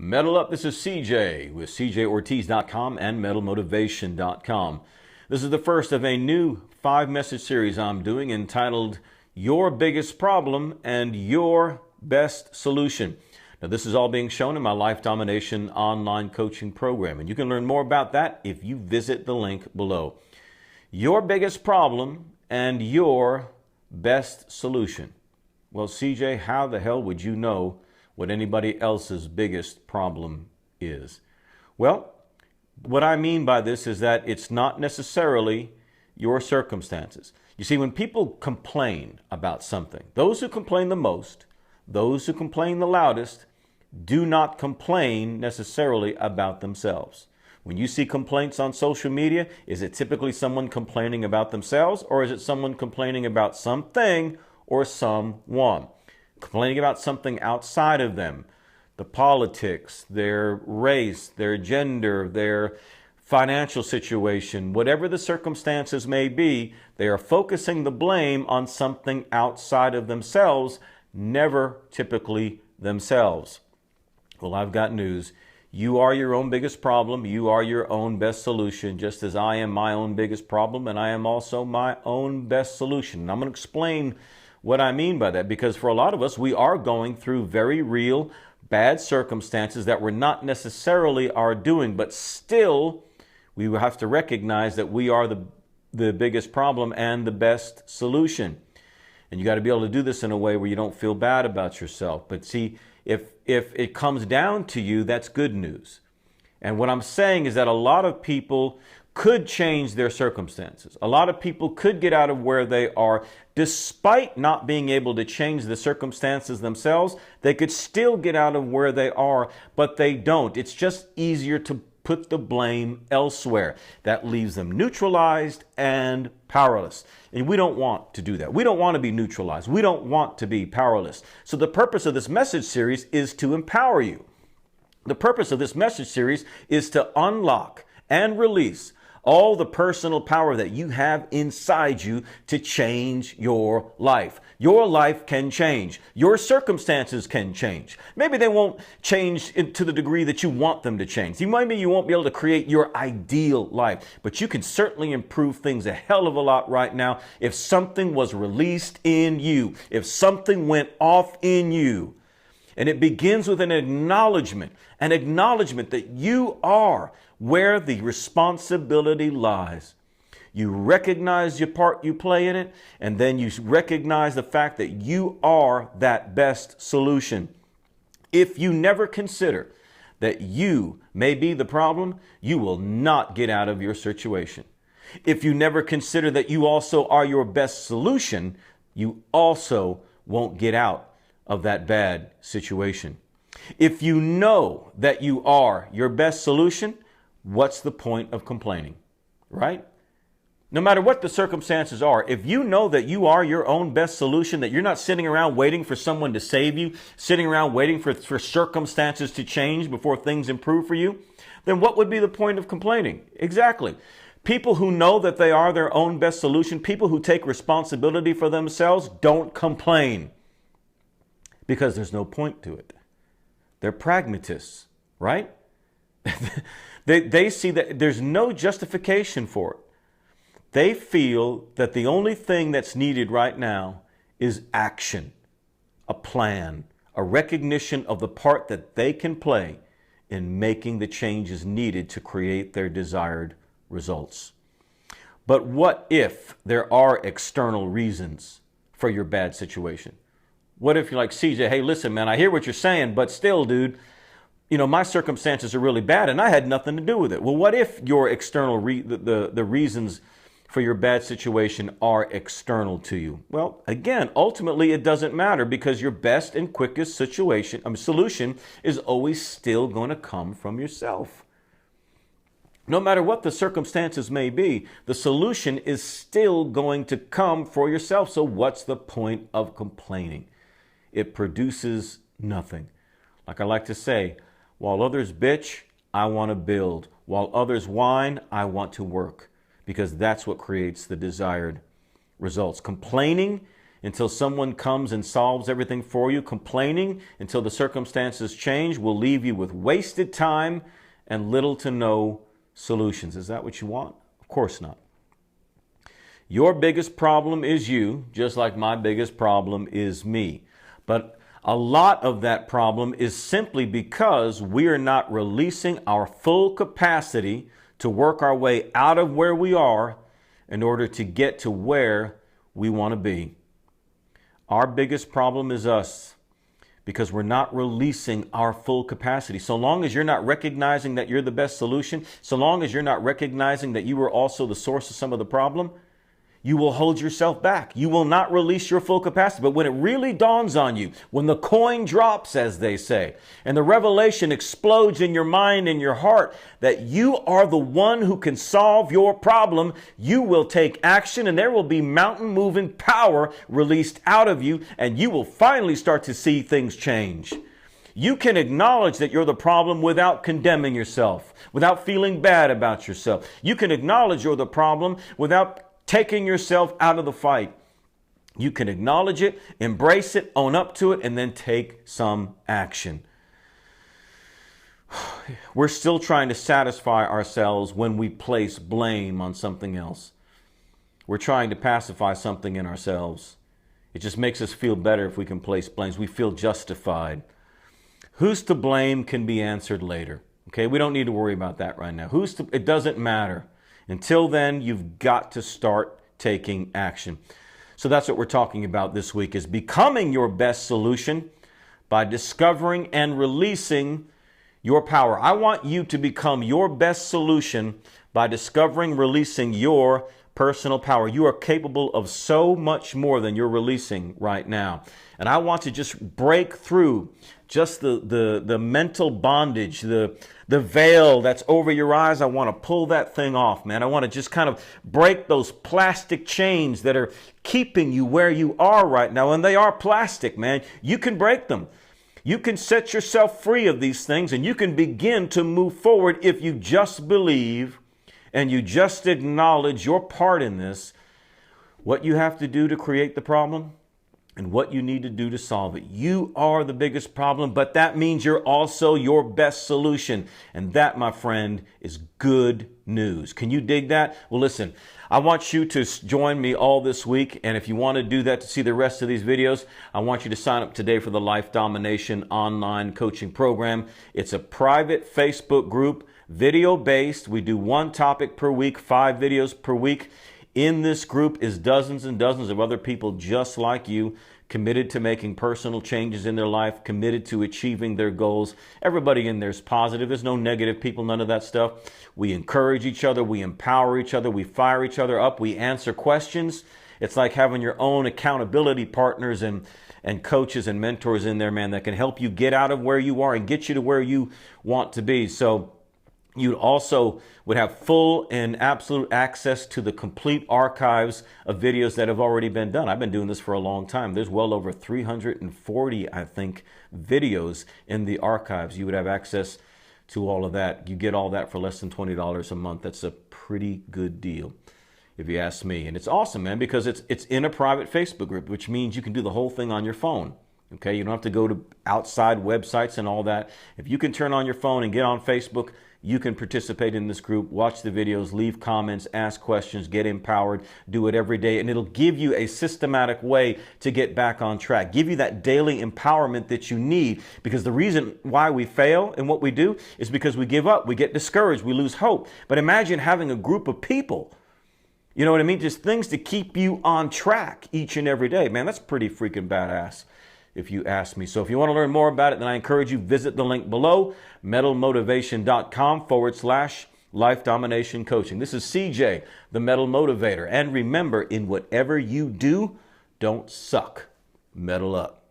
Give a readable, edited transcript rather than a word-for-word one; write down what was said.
Metal Up, this is CJ with CJOrtiz.com and MetalMotivation.com. This is the first of a new 5-message series I'm doing entitled Your Biggest Problem and Your Best Solution. Now, this is all being shown in my Life Domination online coaching program, and you can learn more about that if you visit the link below. Your biggest problem and your best solution. Well, CJ, how the hell would you know what anybody else's biggest problem is? Well, what I mean by this is that it's not necessarily your circumstances. You see, when people complain about something, those who complain the most, those who complain the loudest, do not complain necessarily about themselves. When you see complaints on social media, is it typically someone complaining about themselves, or is it someone complaining about something or someone? Complaining about something outside of them, the politics, their race, their gender, their financial situation, whatever the circumstances may be, they are focusing the blame on something outside of themselves, never typically themselves. Well, I've got news. You are your own biggest problem. You are your own best solution, just as I am my own biggest problem, and I am also my own best solution. And I'm going to explain what I mean by that, because for a lot of us, we are going through very real bad circumstances that were not necessarily our doing, but still we have to recognize that we are the biggest problem and the best solution. And you got to be able to do this in a way where you don't feel bad about yourself. But see, if it comes down to you, that's good news. And what I'm saying is that a lot of people could change their circumstances. A lot of people could get out of where they are. Despite not being able to change the circumstances themselves, they could still get out of where they are, but they don't. It's just easier to put the blame elsewhere. That leaves them neutralized and powerless. And we don't want to do that. We don't want to be neutralized. We don't want to be powerless. So the purpose of this message series is to empower you. The purpose of this message series is to unlock and release all the personal power that you have inside you to change your life. Your life can change. Your circumstances can change. Maybe they won't change to the degree that you want them to change. Maybe you won't be able to create your ideal life, but you can certainly improve things a hell of a lot right now if something was released in you, if something went off in you. And it begins with an acknowledgement that you are where the responsibility lies. You recognize your part you play in it, and then you recognize the fact that you are that best solution. If you never consider that you may be the problem, you will not get out of your situation. If you never consider that you also are your best solution, you also won't get out of that bad situation. If you know that you are your best solution, what's the point of complaining, right? No matter what the circumstances are, if you know that you are your own best solution, that you're not sitting around waiting for someone to save you, sitting around waiting for circumstances to change before things improve for you, then what would be the point of complaining? Exactly. People who know that they are their own best solution, people who take responsibility for themselves, don't complain because there's no point to it. They're pragmatists, right? They see that there's no justification for it. They feel that the only thing that's needed right now is action, a plan, a recognition of the part that they can play in making the changes needed to create their desired results. But what if there are external reasons for your bad situation? What if you're like, CJ, hey, listen, man, I hear what you're saying, but still, dude, my circumstances are really bad and I had nothing to do with it. Well, what if your external, the reasons for your bad situation are external to you? Well, again, ultimately, it doesn't matter because your best and quickest solution is always still going to come from yourself. No matter what the circumstances may be, the solution is still going to come for yourself. So what's the point of complaining? It produces nothing. Like I like to say, while others bitch, I want to build. While others whine, I want to work, because that's what creates the desired results. Complaining until someone comes and solves everything for you. Complaining until the circumstances change will leave you with wasted time and little to no solutions. Is that what you want? Of course not. Your biggest problem is you, just like my biggest problem is me. But a lot of that problem is simply because we are not releasing our full capacity to work our way out of where we are in order to get to where we want to be. Our biggest problem is us because we're not releasing our full capacity. So long as you're not recognizing that you're the best solution, so long as you're not recognizing that you were also the source of some of the problem, you will hold yourself back. You will not release your full capacity. But when it really dawns on you, when the coin drops, as they say, and the revelation explodes in your mind and your heart that you are the one who can solve your problem, you will take action and there will be mountain moving power released out of you, and you will finally start to see things change. You can acknowledge that you're the problem without condemning yourself, without feeling bad about yourself. You can acknowledge you're the problem without taking yourself out of the fight. You can acknowledge it, embrace it, own up to it, and then take some action. We're still trying to satisfy ourselves when we place blame on something else. We're trying to pacify something in ourselves. It just makes us feel better if we can place blames. We feel justified. Who's to blame can be answered later. Okay, we don't need to worry about that right now. It doesn't matter. Until then, you've got to start taking action. So that's what we're talking about this week, is becoming your best solution by discovering and releasing your power. I want you to become your best solution by discovering, releasing your personal power. You are capable of so much more than you're releasing right now. And I want to just break through just the mental bondage, the veil that's over your eyes. I want to pull that thing off, man. I want to just kind of break those plastic chains that are keeping you where you are right now. And they are plastic, man. You can break them. You can set yourself free of these things, and you can begin to move forward if you just believe and you just acknowledge your part in this, what you have to do to create the problem and what you need to do to solve it. You are the biggest problem, but that means you're also your best solution. And that, my friend, is good news. Can you dig that? Well, listen, I want you to join me all this week. And if you want to do that to see the rest of these videos, I want you to sign up today for the Life Domination online coaching program. It's a private Facebook group, video-based. We do one topic per week, 5 videos per week. In this group is dozens and dozens of other people just like you, committed to making personal changes in their life, committed to achieving their goals. Everybody in there is positive. There's no negative people, none of that stuff. We encourage each other. We empower each other. We fire each other up. We answer questions. It's like having your own accountability partners and coaches and mentors in there, man, that can help you get out of where you are and get you to where you want to be. So you also would have full and absolute access to the complete archives of videos that have already been done. I've been doing this for a long time. There's well over 340, I think, videos in the archives. You would have access to all of that. You get all that for less than $20 a month. That's a pretty good deal, if you ask me. And it's awesome, man, because it's in a private Facebook group, which means you can do the whole thing on your phone. Okay, you don't have to go to outside websites and all that. If you can turn on your phone and get on Facebook, you can participate in this group, watch the videos, leave comments, ask questions, get empowered, do it every day, and it'll give you a systematic way to get back on track, give you that daily empowerment that you need, because the reason why we fail in what we do is because we give up, we get discouraged, we lose hope. But imagine having a group of people, you know what I mean, just things to keep you on track each and every day. Man, that's pretty freaking badass, if you ask me. So if you want to learn more about it, then I encourage you, visit the link below, metalmotivation.com/life domination coaching. This is CJ, the Metal Motivator. And remember, in whatever you do, don't suck. Metal up.